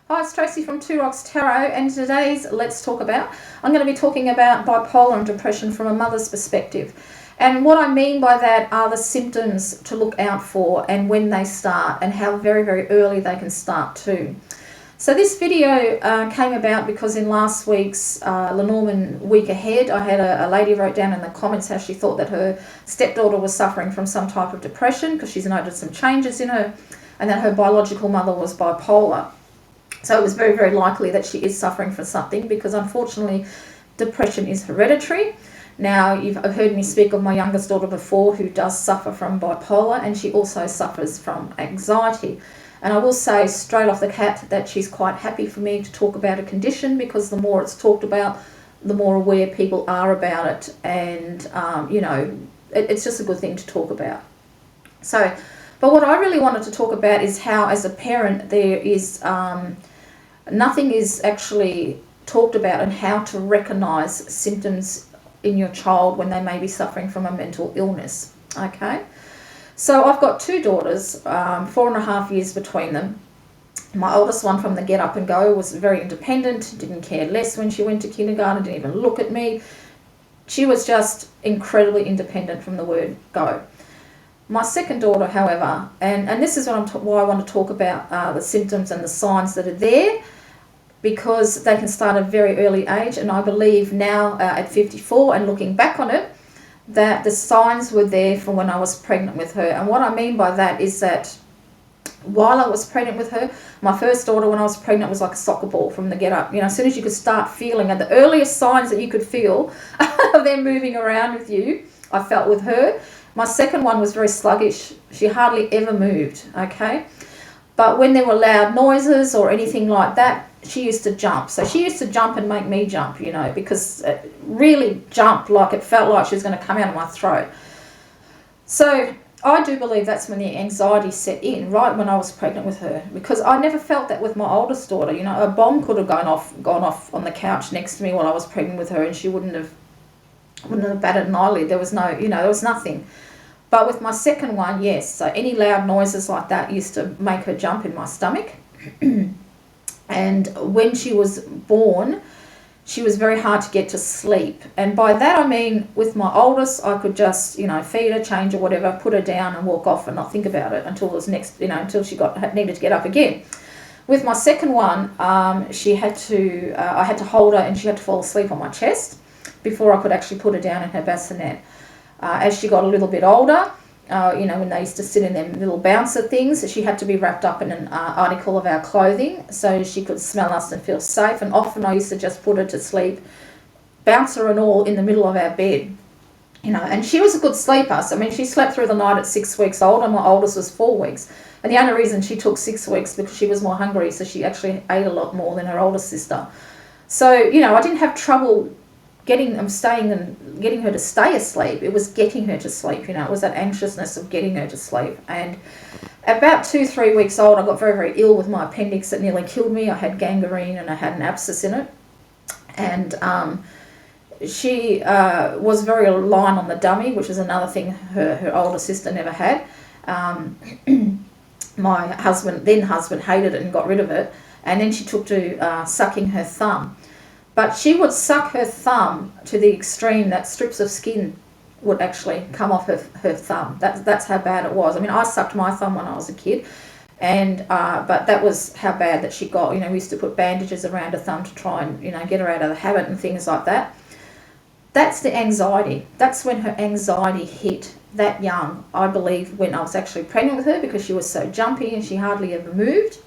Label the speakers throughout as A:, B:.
A: Hi, it's Tracy from Two Rocks Tarot, and today's I'm going to be talking about bipolar and depression from a mother's perspective. And what I mean by that are the symptoms to look out for and when they start and how very, very early they can start too. So this video came about because in last week's Lenormand Week Ahead, I had a lady wrote down in the comments how she thought that her stepdaughter was suffering from some type of depression because she's noticed some changes in her, and that her biological mother was bipolar. So it was very, very likely that she is suffering from something because unfortunately depression is hereditary. Now, you've heard me speak of my youngest daughter before who does suffer from bipolar, and she also suffers from anxiety. And I will say straight off the bat that she's quite happy for me to talk about a condition because the more it's talked about, the more aware people are about it. And, it's just a good thing to talk about. So, but what I really wanted to talk about is how, as a parent, there is nothing is actually talked about and how to recognise symptoms in your child when they may be suffering from a mental illness. Okay, so I've got two daughters, 4.5 years between them. My oldest one from the get up and go was very independent, didn't care less when she went to kindergarten, didn't even look at me. She was just incredibly independent from the word go. My second daughter, however, and this is why I want to talk about the symptoms and the signs that are there, because they can start at a very early age, and I believe now at 54 and looking back on it, that the signs were there from when I was pregnant with her. And what I mean by that is that while I was pregnant with her, my first daughter when I was pregnant was like a soccer ball from the get up. You know, as soon as you could start feeling, and the earliest signs that you could feel of them moving around with you, I felt with her. My second one was very sluggish. She hardly ever moved, okay? But when there were loud noises or anything like that, she used to jump. So she used to jump and make me jump, because it really jumped like it felt like she was going to come out of my throat. So I do believe that's when the anxiety set in, right when I was pregnant with her, because I never felt that with my oldest daughter. A bomb could have gone off on the couch next to me while I was pregnant with her, and she wouldn't have batted an eyelid. There was there was nothing. But with my second one, yes. So any loud noises like that used to make her jump in my stomach. And when she was born, she was very hard to get to sleep. And by that I mean, with my oldest, I could just, feed her, change her, whatever, put her down and walk off and not think about it until it was until she needed to get up again. With my second one, she had to, I had to hold her and she had to fall asleep on my chest before I could actually put her down in her bassinet. As she got a little bit older, when they used to sit in them little bouncer things, she had to be wrapped up in an article of our clothing so she could smell us and feel safe. And often I used to just put her to sleep, bouncer and all, in the middle of our bed. And she was a good sleeper. So, she slept through the night at 6 weeks old, and my oldest was 4 weeks. And the only reason she took 6 weeks because she was more hungry, so she actually ate a lot more than her older sister. So, I didn't have trouble getting her to stay asleep. It was getting her to sleep. It was that anxiousness of getting her to sleep. And about 2-3 weeks old, I got very, very ill with my appendix that nearly killed me. I had gangrene and I had an abscess in it. And she was very lying on the dummy, which is another thing her older sister never had. My husband hated it and got rid of it. And then she took to sucking her thumb. But she would suck her thumb to the extreme that strips of skin would actually come off her thumb. That's how bad it was. I sucked my thumb when I was a kid, and but that was how bad that she got. We used to put bandages around her thumb to try and get her out of the habit and things like that. That's the anxiety. That's when her anxiety hit that young, I believe, when I was actually pregnant with her, because she was so jumpy and she hardly ever moved.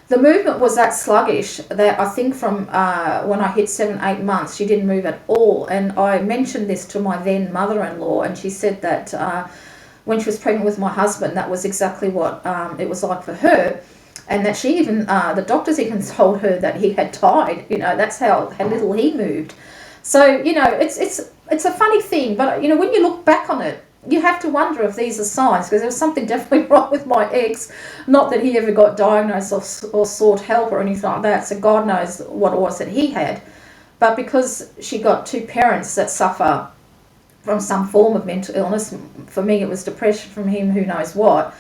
A: The movement was that sluggish that I think from when I hit 7-8 months, she didn't move at all. And I mentioned this to my then mother-in-law, and she said that when she was pregnant with my husband, that was exactly what it was like for her. And that she even, the doctors even told her that he had died. That's how little he moved. So, it's a funny thing. But, when you look back on it, you have to wonder if these are signs, because there was something definitely wrong with my ex. Not that he ever got diagnosed or sought help or anything like that, so God knows what it was that he had. But because she got two parents that suffer from some form of mental illness, for me it was depression, from him who knows what,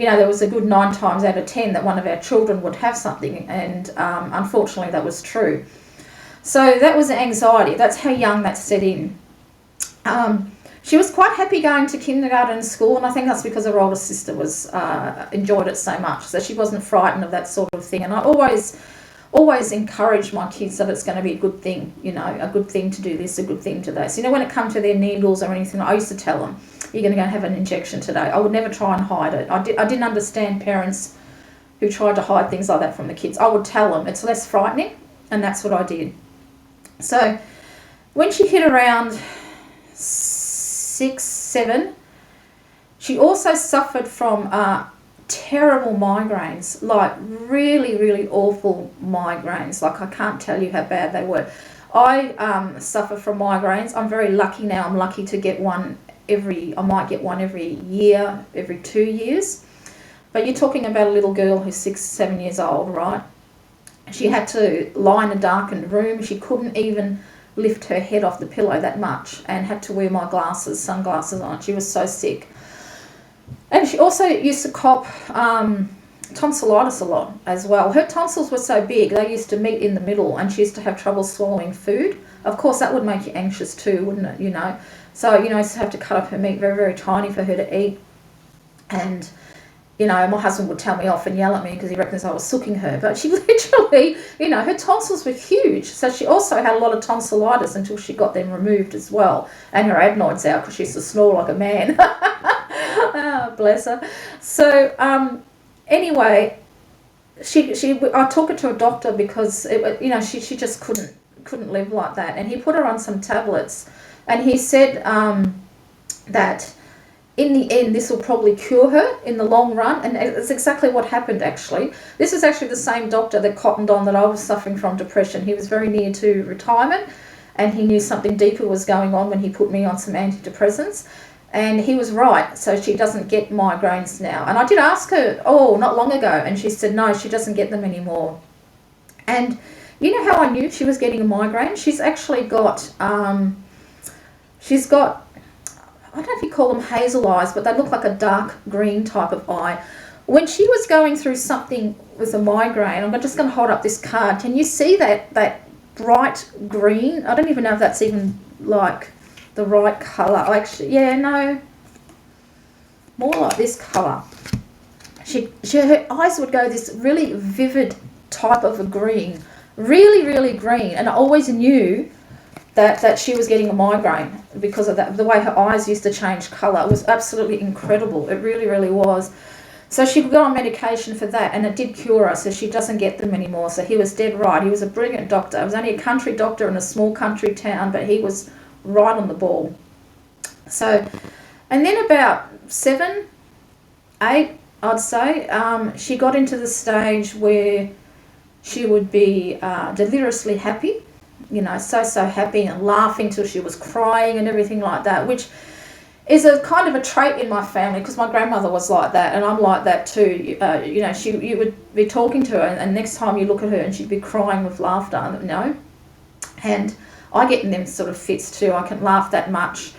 A: you know, there was a good 9 times out of 10 that one of our children would have something, and unfortunately that was true. So that was anxiety. That's how young that set in. She was quite happy going to kindergarten and school, and I think that's because her older sister was enjoyed it so much, so she wasn't frightened of that sort of thing. And I always encourage my kids that it's going to be a good thing, you know, a good thing to do this, a good thing to that. So, you know, when it comes to their needles or anything, I used to tell them, you're going to go and have an injection today. I would never try and hide it. I didn't understand parents who tried to hide things like that from the kids. I would tell them it's less frightening, and that's what I did. So when she hit around 6, 7, she also suffered from terrible migraines, like really, really awful migraines. Like, I can't tell you how bad they were. I suffer from migraines. I'm very lucky now. I'm lucky to get one I might get one every year, every 2 years. But you're talking about a little girl who's 6, 7 years old, right? She had to lie in a darkened room. She couldn't even lift her head off the pillow that much, and had to wear my sunglasses on. She was so sick. And she also used to cop tonsillitis a lot as well. Her tonsils were so big, they used to meet in the middle, and she used to have trouble swallowing food. Of course, that would make you anxious too, wouldn't it, you know? So, you know, I used to have to cut up her meat very, very tiny for her to eat. And, you know, my husband would tell me off and yell at me because he reckons I was sooking her. But she literally, you know, her tonsils were huge. So she also had a lot of tonsillitis until she got them removed as well. And her adenoids out because she used to snore like a man. Oh, bless her. So, anyway, I took her to a doctor because, you know, she just couldn't live like that. And he put her on some tablets. And he said that in the end, this will probably cure her in the long run. And it's exactly what happened, actually. This is actually the same doctor that cottoned on that I was suffering from depression. He was very near to retirement, and he knew something deeper was going on when he put me on some antidepressants. And he was right. So she doesn't get migraines now. And I did ask her, not long ago, and she said, no, she doesn't get them anymore. And you know how I knew she was getting a migraine? She's actually got... she's got, I don't know if you call them hazel eyes, but they look like a dark green type of eye. When she was going through something with a migraine, I'm just going to hold up this card. Can you see that bright green? I don't even know if that's even like the right colour. Actually, yeah, no, more like this colour. Her eyes would go this really vivid type of a green, really, really green, and I always knew that she was getting a migraine because of that. The way her eyes used to change colour was absolutely incredible. It really, really was. So she got on medication for that, and it did cure her, so she doesn't get them anymore. So he was dead right. He was a brilliant doctor. He was only a country doctor in a small country town, but he was right on the ball. So, and then about 7, 8, I'd say, she got into the stage where she would be deliriously happy. You know, so happy and laughing till she was crying and everything like that, which is a kind of a trait in my family because my grandmother was like that, and I'm like that too. You know, you would be talking to her, and next time you look at her and she'd be crying with laughter, you know. And I get in them sort of fits too. I can laugh that much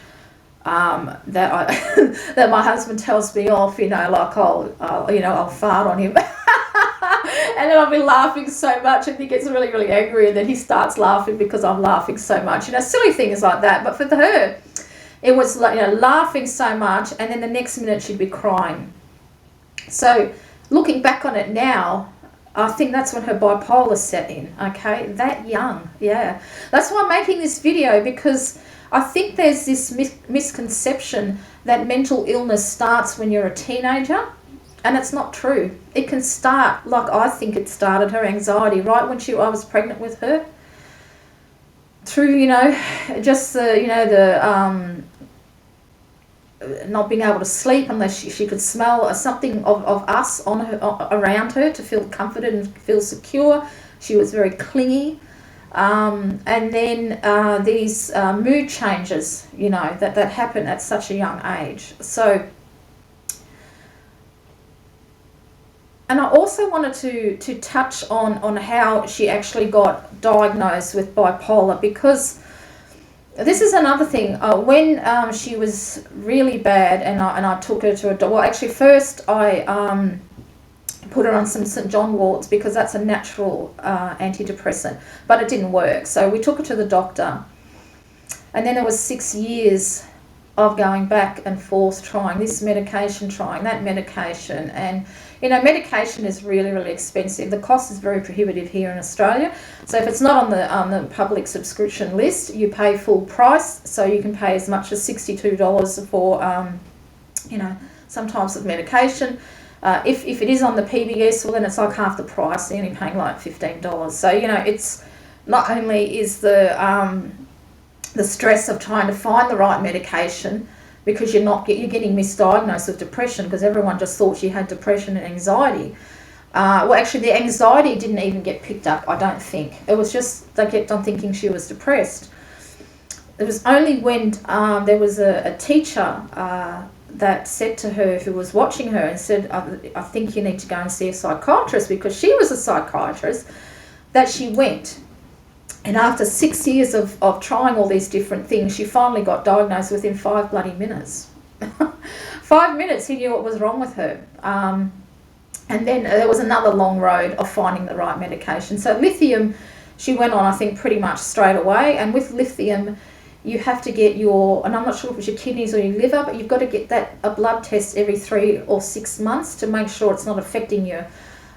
A: that that my husband tells me off, you know, like I'll fart on him. And then I'll be laughing so much, and he gets really, really angry, and then he starts laughing because I'm laughing so much. You know, silly things like that. But for her, it was like, you know, laughing so much, and then the next minute she'd be crying. So looking back on it now, I think that's when her bipolar set in, okay? That young, yeah. That's why I'm making this video, because I think there's this misconception that mental illness starts when you're a teenager. And it's not true. It can start like I think it started, her anxiety, right when I was pregnant with her. Through, you know, just the not being able to sleep unless she could smell something of us on her, around her, to feel comforted and feel secure. She was very clingy. And then these mood changes, you know, that happen at such a young age. So... And I also wanted to touch on how she actually got diagnosed with bipolar, because This is another thing. When she was really bad, and I took her to a doctor. Well, actually, first I put her on some St. John worts because that's a natural antidepressant, but it didn't work. So we took her to the doctor, and then there was 6 years of going back and forth, trying this medication, trying that medication. And medication is really, really expensive. The cost is very prohibitive here in Australia. So if it's not on the public subscription list, you pay full price. So you can pay as much as $62 for some types of medication. If it is on the PBS, well, then it's like half the price. You're only paying like $15. So it's not only is the stress of trying to find the right medication, because you're getting misdiagnosed with depression, because everyone just thought she had depression and anxiety. Well, actually, the anxiety didn't even get picked up, I don't think. It was just they kept on thinking she was depressed. It was only when there was a teacher that said to her, who was watching her, and said, I think you need to go and see a psychiatrist, because she was a psychiatrist, that she went. And after 6 years of trying all these different things, she finally got diagnosed within 5 bloody minutes. 5 minutes, he knew what was wrong with her. And then there was another long road of finding the right medication. So lithium, she went on, I think, pretty much straight away. And with lithium, you have to get and I'm not sure if it's your kidneys or your liver, but you've got to get a blood test every 3 or 6 months to make sure it's not affecting your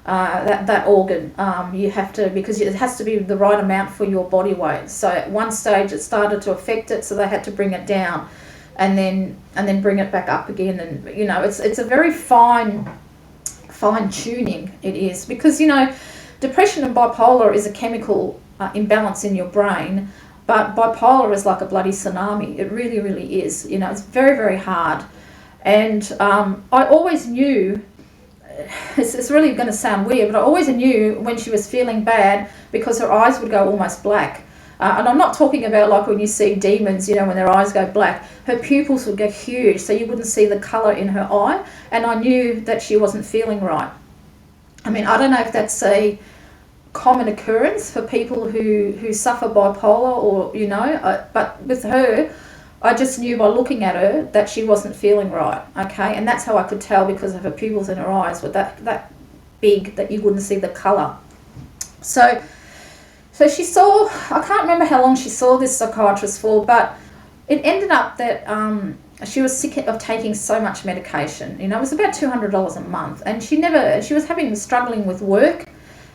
A: that organ. You have to, because it has to be the right amount for your body weight. So at one stage it started to affect it, so they had to bring it down and then bring it back up again. And it's a very fine tuning, it is, because depression and bipolar is a chemical imbalance in your brain, but bipolar is like a bloody tsunami. It really, really is. It's very, very hard. And I always knew, it's really going to sound weird, but I always knew when she was feeling bad, because her eyes would go almost black. And I'm not talking about like when you see demons, when their eyes go black. Her pupils would go huge, so you wouldn't see the colour in her eye. And I knew that she wasn't feeling right. I mean, I don't know if that's a common occurrence for people who suffer bipolar, or, but with her, I just knew by looking at her that she wasn't feeling right, okay? And that's how I could tell, because of her pupils in her eyes were that big that you wouldn't see the colour. So she saw, I can't remember how long she saw this psychiatrist for, but it ended up that she was sick of taking so much medication. It was about $200 a month, and she was struggling with work,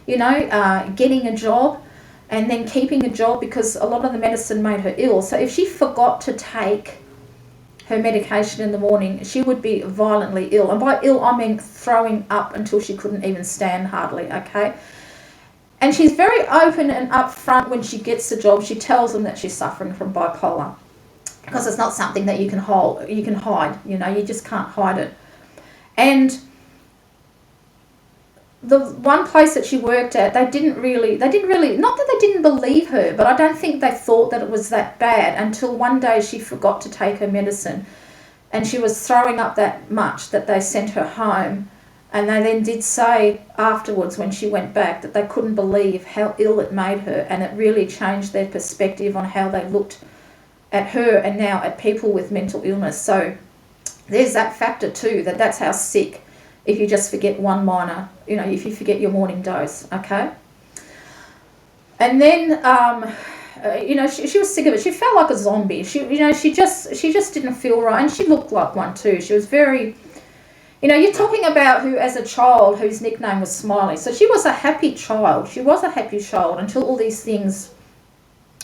A: getting a job, and then keeping a job, because a lot of the medicine made her ill. So if she forgot to take her medication in the morning, she would be violently ill. And by ill, I mean throwing up until she couldn't even stand hardly, okay? And she's very open and upfront when she gets the job. She tells them that she's suffering from bipolar, because it's not something that you can hide, you just can't hide it. And the one place that she worked at, they didn't really, not that they didn't believe her, but I don't think they thought that it was that bad, until one day she forgot to take her medicine, and she was throwing up that much that they sent her home. And they then did say afterwards, when she went back, that they couldn't believe how ill it made her, and it really changed their perspective on how they looked at her and now at people with mental illness. So there's that factor too, that's how sick, if you just forget one minor, if you forget your morning dose, okay? And then, she was sick of it. She felt like a zombie. She just didn't feel right, and she looked like one too. She was very, you're talking about who, as a child, whose nickname was Smiley. So she was a happy child. She was a happy child until all these things,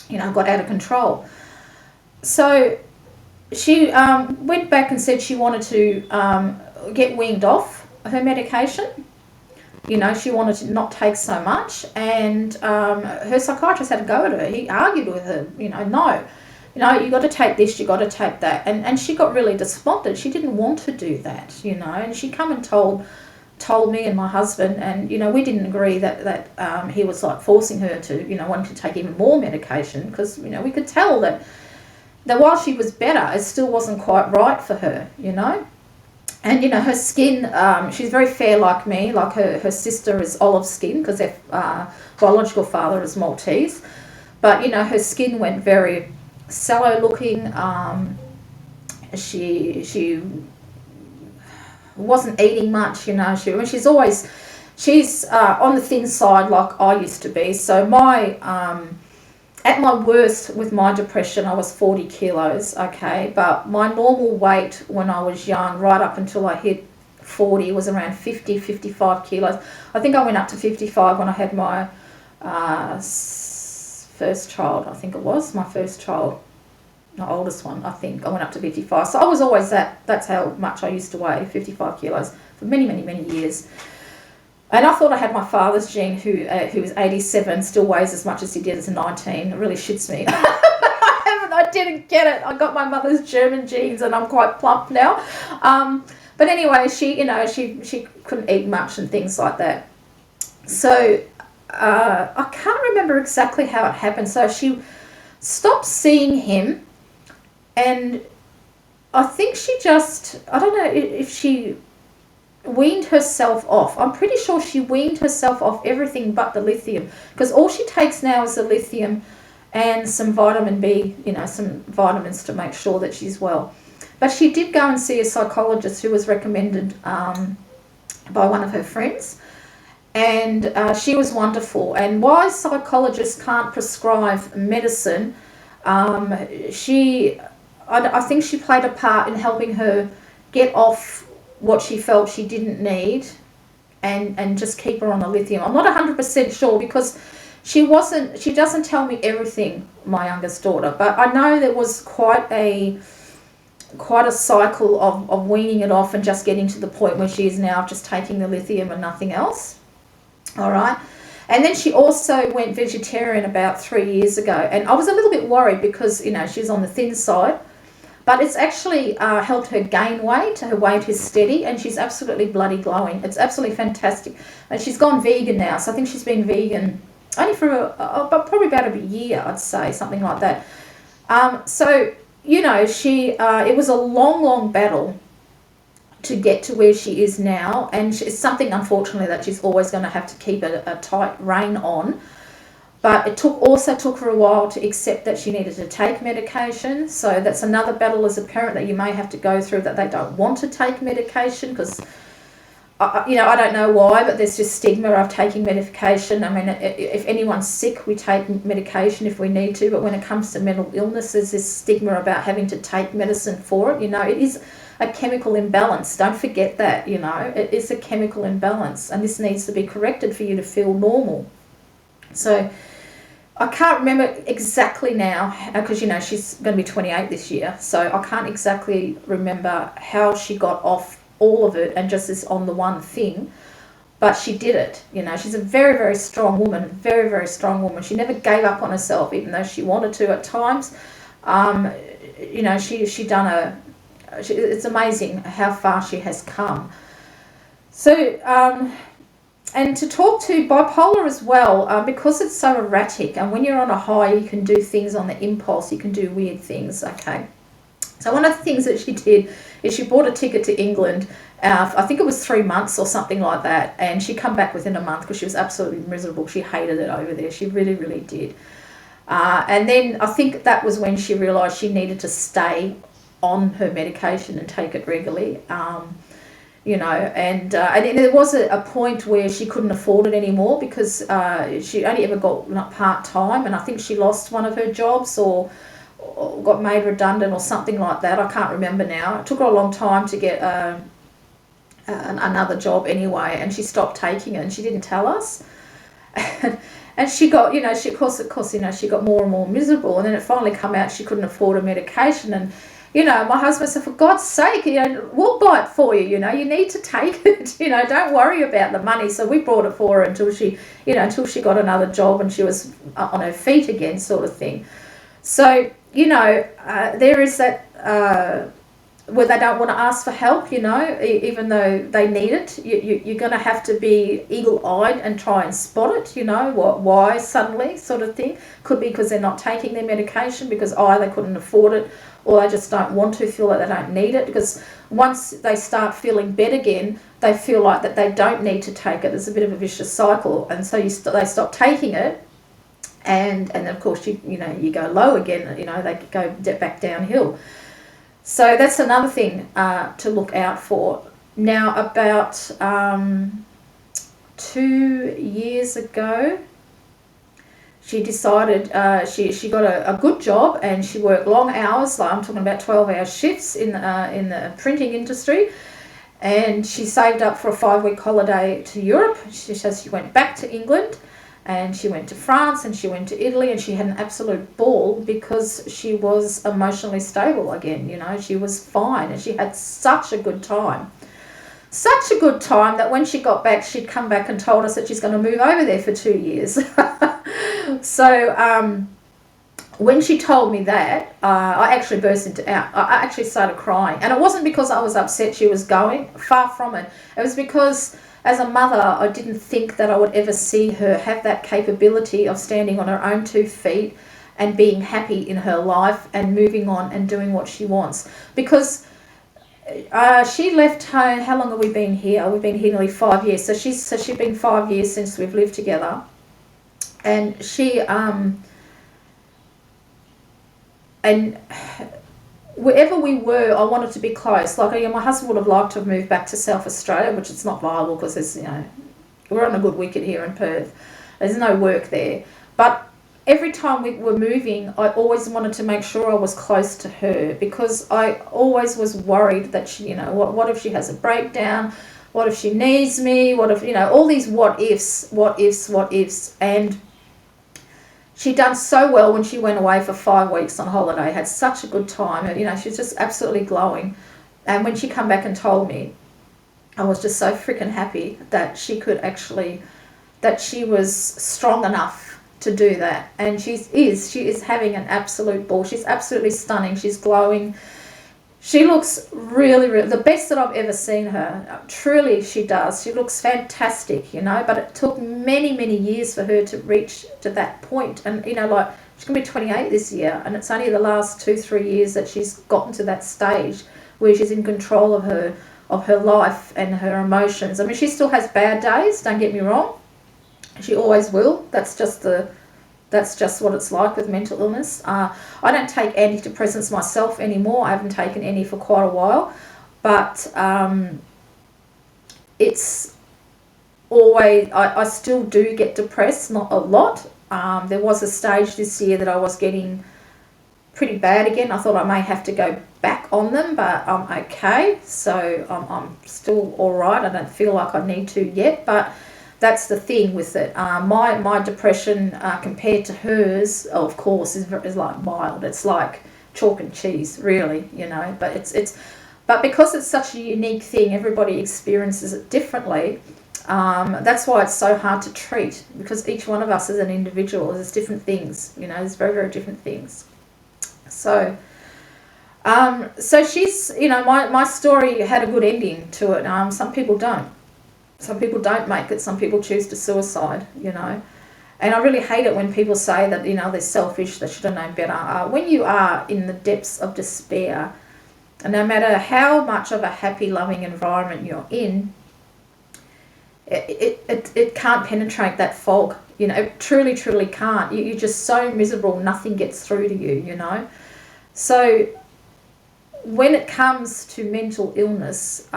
A: got out of control. So she went back and said she wanted to get weaned off her medication. She wanted to not take so much, and her psychiatrist had to go at her. He argued with her, no, you got to take this, you got to take that, and she got really despondent. She didn't want to do that, and she come and told me and my husband, and we didn't agree that he was like forcing her to wanting to take even more medication, because we could tell that while she was better, it still wasn't quite right for her, And, her skin, she's very fair like me. Like her sister is olive skin, because their biological father is Maltese. But, her skin went very sallow looking. She wasn't eating much, you know. She's on the thin side like I used to be. So at my worst with my depression, I was 40 kilos, okay? But my normal weight when I was young, right up until I hit 40, was around 50, 55 kilos. I think I went up to 55 when I had my first child, I think it was, my first child. My oldest one, I think. I went up to 55. So I was always that's how much I used to weigh, 55 kilos, for many, many, many years. And I thought I had my father's gene, who was 87, still weighs as much as he did as a 19. It really shits me. I didn't get it. I got my mother's German genes, and I'm quite plump now. But anyway, she couldn't eat much and things like that. So I can't remember exactly how it happened. So she stopped seeing him, and I think I don't know if she weaned herself off. I'm pretty sure she weaned herself off everything but the lithium, because all she takes now is the lithium and some vitamin B, some vitamins to make sure that she's well. But she did go and see a psychologist who was recommended by one of her friends, and she was wonderful. And why psychologists can't prescribe medicine, I think she played a part in helping her get off what she felt she didn't need, and just keep her on the lithium. I'm not 100% sure, because she doesn't tell me everything, my youngest daughter, but I know there was quite a cycle of weaning it off and just getting to the point where she is now just taking the lithium and nothing else. All right. And then she also went vegetarian about 3 years ago, and I was a little bit worried because she's on the thin side. But it's actually helped her gain weight. Her weight is steady, and she's absolutely bloody glowing. It's absolutely fantastic. And she's gone vegan now, so I think she's been vegan only for probably about a year, I'd say, something like that. It was a long, long battle to get to where she is now, and it's something, unfortunately, that she's always going to have to keep a tight rein on. But it also took her a while to accept that she needed to take medication. So that's another battle as a parent that you may have to go through, that they don't want to take medication because, I don't know why, but there's just stigma of taking medication. I mean, if anyone's sick, we take medication if we need to. But when it comes to mental illness, there's this stigma about having to take medicine for it. It is a chemical imbalance. Don't forget that, It is a chemical imbalance, and this needs to be corrected for you to feel normal. So I can't remember exactly now, because she's going to be 28 this year, so I can't exactly remember how she got off all of it and just is on the one thing, but she did it. She's a very, very strong woman, very, very strong woman. She never gave up on herself, even though she wanted to at times. It's amazing how far she has come. So and to talk to bipolar as well, because it's so erratic, and when you're on a high, you can do things on the impulse, you can do weird things, okay? So one of the things that she did is she bought a ticket to England, I think it was 3 months or something like that, and she come back within a month because she was absolutely miserable. She hated it over there, she really, really did. And then I think that was when she realised she needed to stay on her medication and take it regularly. And there was a point where she couldn't afford it anymore, because she only ever got part-time, and I think she lost one of her jobs or got made redundant or something like that. I can't remember now. It took her a long time to get another job anyway, and she stopped taking it, and she didn't tell us. And she got, she got more and more miserable, and then it finally come out she couldn't afford her medication. And my husband said, for God's sake, we'll buy it for you, you need to take it, don't worry about the money. So we bought it for her until she got another job and she was on her feet again, sort of thing. So, there is that, where they don't want to ask for help, even though they need it. You're going to have to be eagle-eyed and try and spot it, why suddenly, sort of thing. Could be because they're not taking their medication, because they couldn't afford it, or they just don't want to, feel like they don't need it. Because once they start feeling better again, they feel like that they don't need to take it. It's a bit of a vicious cycle, and so they stop taking it, and of course you go low again, they go back downhill. So that's another thing to look out for. Now, about 2 years ago, she decided she got a good job, and she worked long hours. Like I'm talking about 12-hour shifts in the printing industry. And she saved up for a 5-week holiday to Europe. She says she went back to England, and she went to France, and she went to Italy, and she had an absolute ball because she was emotionally stable again. She was fine, and she had such a good time. Such a good time that when she got back, she'd come back and told us that she's going to move over there for 2 years. So when she told me that, I actually I actually started crying. And it wasn't because I was upset she was going, far from it. It was because as a mother, I didn't think that I would ever see her have that capability of standing on her own 2 feet and being happy in her life and moving on and doing what she wants. Because she left home. How long have we been here? We've been here nearly 5 years. So she's been 5 years since we've lived together. And she... And wherever we were, I wanted to be close. Like, my husband would have liked to have moved back to South Australia, which it's not viable because there's, we're on a good wicket here in Perth. There's no work there. But every time we were moving, I always wanted to make sure I was close to her, because I always was worried that she, what if she has a breakdown? What if she needs me? What if, all these what ifs. And she'd done so well when she went away for 5 weeks on holiday, had such a good time. She was just absolutely glowing. And when she come back and told me, I was just so freaking happy that she was strong enough to do that. And she is having an absolute ball. She's absolutely stunning. She's glowing. She looks really, really, the best that I've ever seen her. Truly, she does. She looks fantastic, but it took many, many years for her to reach to that point. And, she's going to be 28 this year, and it's only the last 2-3 years that she's gotten to that stage where she's in control of her life and her emotions. I mean, she still has bad days, don't get me wrong. She always will. That's just what it's like with mental illness. I don't take antidepressants myself anymore. I haven't taken any for quite a while. But it's always... I still do get depressed, not a lot. There was a stage this year that I was getting pretty bad again. I thought I may have to go back on them, but I'm okay. So I'm still all right. I don't feel like I need to yet, but... That's the thing with it. My depression compared to hers, of course, is like mild. It's like chalk and cheese, really, But because it's such a unique thing, everybody experiences it differently. That's why it's so hard to treat, because each one of us is an individual. There's different things, there's very, very different things. So she's, my story had a good ending to it. Some people don't. Some people don't make it. Some people choose to suicide, And I really hate it when people say that, they're selfish, they should have known better. When you are in the depths of despair, and no matter how much of a happy, loving environment you're in, it can't penetrate that fog. It truly, truly can't. You're just so miserable, nothing gets through to you, So when it comes to mental illness,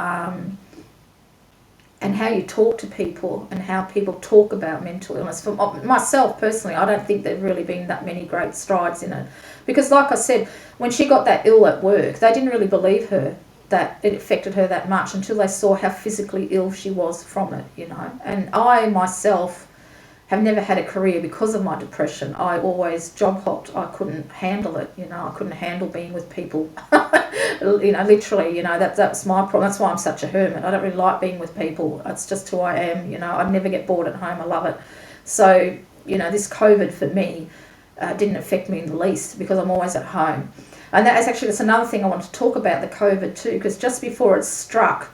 A: and how you talk to people and how people talk about mental illness. For myself personally, I don't think there've really been that many great strides in it. Because like I said, when she got that ill at work, they didn't really believe her that it affected her that much until they saw how physically ill she was from it, And I myself have never had a career because of my depression. I always job hopped. I couldn't handle it, I couldn't handle being with people. Literally, that's my problem. That's why I'm such a hermit. I don't really like being with people. It's just who I am, I never get bored at home. I love it. So, this COVID for me didn't affect me in the least because I'm always at home. And that's another thing I want to talk about, the COVID too, because just before it struck,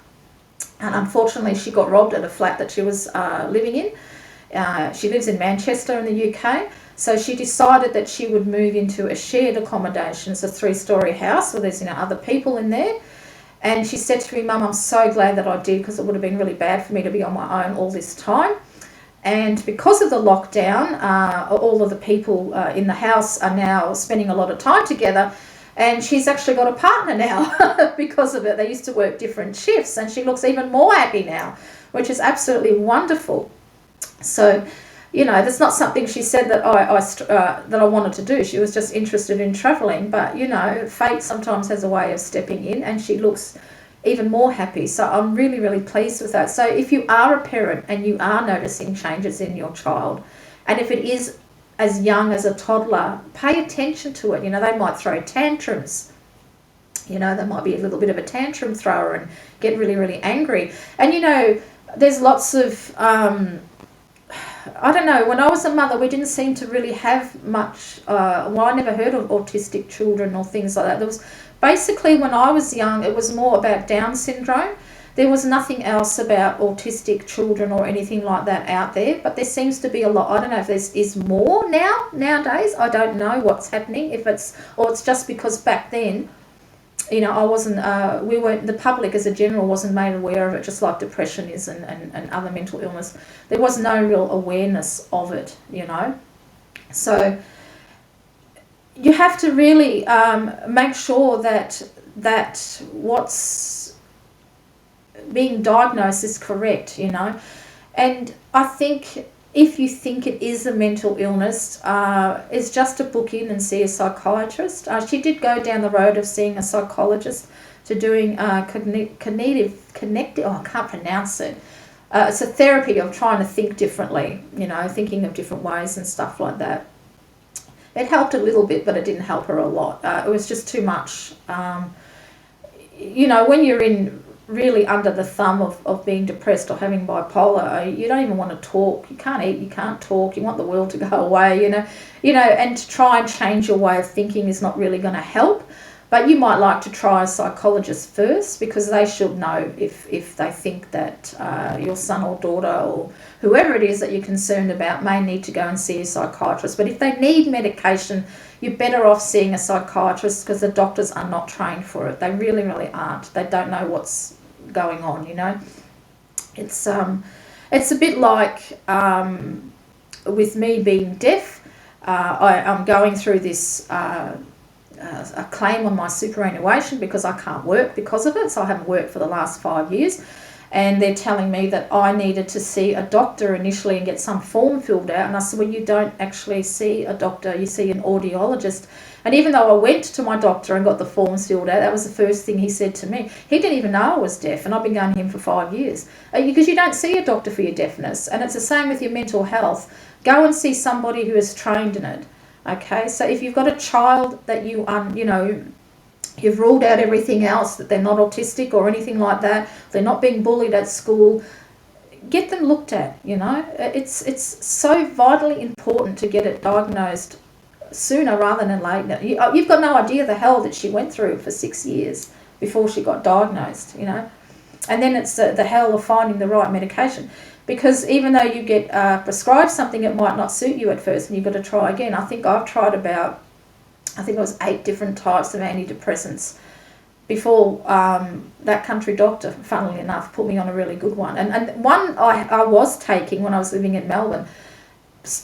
A: and unfortunately she got robbed at a flat that she was living in. She lives in Manchester in the UK. So she decided that she would move into a shared accommodation. It's a 3-story house where there's other people in there. And she said to me, Mum, I'm so glad that I did, because it would have been really bad for me to be on my own all this time. And because of the lockdown, all of the people in the house are now spending a lot of time together. And she's actually got a partner now because of it. They used to work different shifts, and she looks even more happy now, which is absolutely wonderful. So, that's not something she said that I wanted to do. She was just interested in traveling. But, fate sometimes has a way of stepping in, and she looks even more happy. So I'm really, really pleased with that. So if you are a parent and you are noticing changes in your child, and if it is as young as a toddler, pay attention to it. They might throw tantrums. They might be a little bit of a tantrum thrower and get really, really angry. And, there's lots of, I don't know, when I was a mother, we didn't seem to really have much, I never heard of autistic children or things like that. There was basically, when I was young, it was more about Down syndrome. There was nothing else about autistic children or anything like that out there, but there seems to be a lot. I don't know if there is more nowadays. I don't know what's happening, it's just because back then, I wasn't, the public as a general wasn't made aware of it, just like depression is and other mental illness. There was no real awareness of it, So you have to really make sure that what's being diagnosed is correct, and I think if you think it is a mental illness, is just to book in and see a psychiatrist. She did go down the road of seeing a psychologist to doing cognitive, I can't pronounce it. It's a therapy of trying to think differently, thinking of different ways and stuff like that. It helped a little bit, but it didn't help her a lot. It was just too much. When you're in really under the thumb of being depressed or having bipolar, you don't even want to talk. You can't eat, you can't talk. You want the world to go away, and to try and change your way of thinking is not really going to help. But you might like to try a psychologist first, because they should know if they think that your son or daughter or whoever it is that you're concerned about may need to go and see a psychiatrist. But if they need medication, you're better off seeing a psychiatrist, because the doctors are not trained for it. They really, really aren't. They don't know what's going on, It's a bit like with me being deaf. I'm going through this a claim on my superannuation because I can't work because of it. So I haven't worked for the last 5 years. And they're telling me that I needed to see a doctor initially and get some form filled out. And I said, well, you don't actually see a doctor, you see an audiologist. And even though I went to my doctor and got the forms filled out, that was the first thing he said to me. He didn't even know I was deaf, and I've been going to him for 5 years. Because you don't see a doctor for your deafness. And it's the same with your mental health. Go and see somebody who is trained in it. Okay, so if you've got a child that you've ruled out everything else, that they're not autistic or anything like that, they're not being bullied at school, get them looked at, It's so vitally important to get it diagnosed sooner rather than later. You've got no idea the hell that she went through for 6 years before she got diagnosed, And then it's the hell of finding the right medication. Because even though you get prescribed something, it might not suit you at first, and you've got to try again. I think I've tried it was 8 different types of antidepressants before that country doctor, funnily enough, put me on a really good one. And one I was taking when I was living in Melbourne,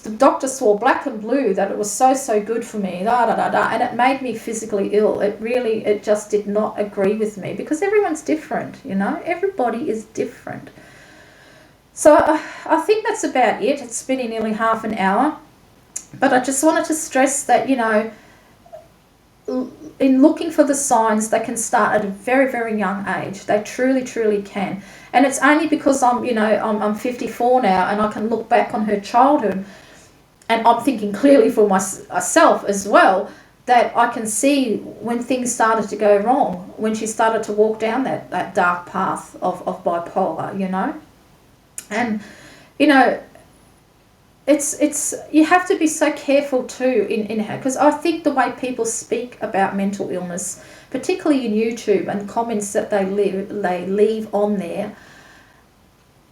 A: the doctor saw black and blue that it was so good for me, and it made me physically ill. It just did not agree with me, because everyone's different, Everybody is different. So I think that's about it. It's been nearly half an hour. But I just wanted to stress that, in looking for the signs, they can start at a very, very young age. They truly, truly can. And it's only because I'm 54 now, and I can look back on her childhood, and I'm thinking clearly for myself as well, that I can see when things started to go wrong, when she started to walk down that dark path of bipolar, And, it's you have to be so careful too in how, because I think the way people speak about mental illness, particularly in YouTube, and comments that they leave on there,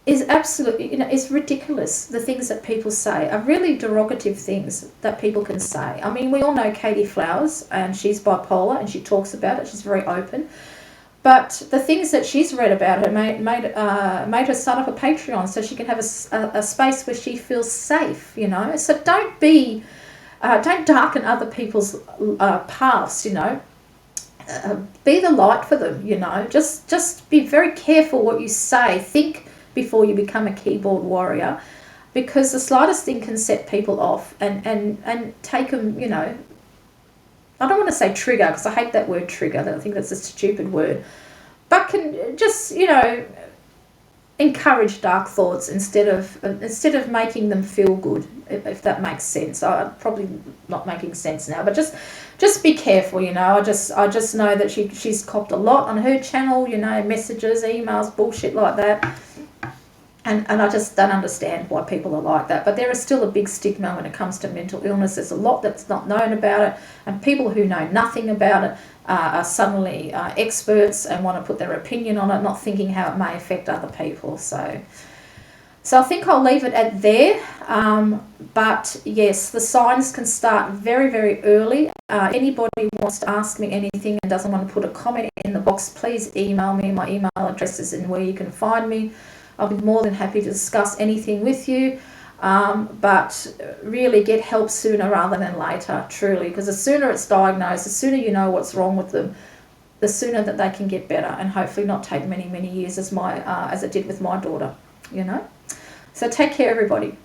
A: is absolutely, it's ridiculous. The things that people say are really derogative things that people can say. I mean, we all know Katie Flowers, and she's bipolar, and she talks about it. She's very open. But the things that she's read about her made her start up a Patreon so she can have a space where she feels safe, you know. So don't darken other people's paths, you know. Be the light for them, you know. Just be very careful what you say. Think before you become a keyboard warrior, because the slightest thing can set people off and take them, you know. I don't want to say trigger, because I hate that word trigger. I think that's a stupid word. But can just, you know, encourage dark thoughts instead of making them feel good, if that makes sense. I'm probably not making sense now, but just be careful, you know. I just know that she's copped a lot on her channel, you know, messages, emails, bullshit like that. And I just don't understand why people are like that. But there is still a big stigma when it comes to mental illness. There's a lot that's not known about it, and people who know nothing about it are suddenly experts and want to put their opinion on it, not thinking how it may affect other people. So I think I'll leave it at there. But yes, the signs can start very, very early. Anybody wants to ask me anything and doesn't want to put a comment in the box, please email me. My email address is in where you can find me. I'll be more than happy to discuss anything with you, but really get help sooner rather than later, truly, because the sooner it's diagnosed, the sooner you know what's wrong with them, the sooner that they can get better, and hopefully not take many, many years as it did with my daughter, you know. So take care, everybody.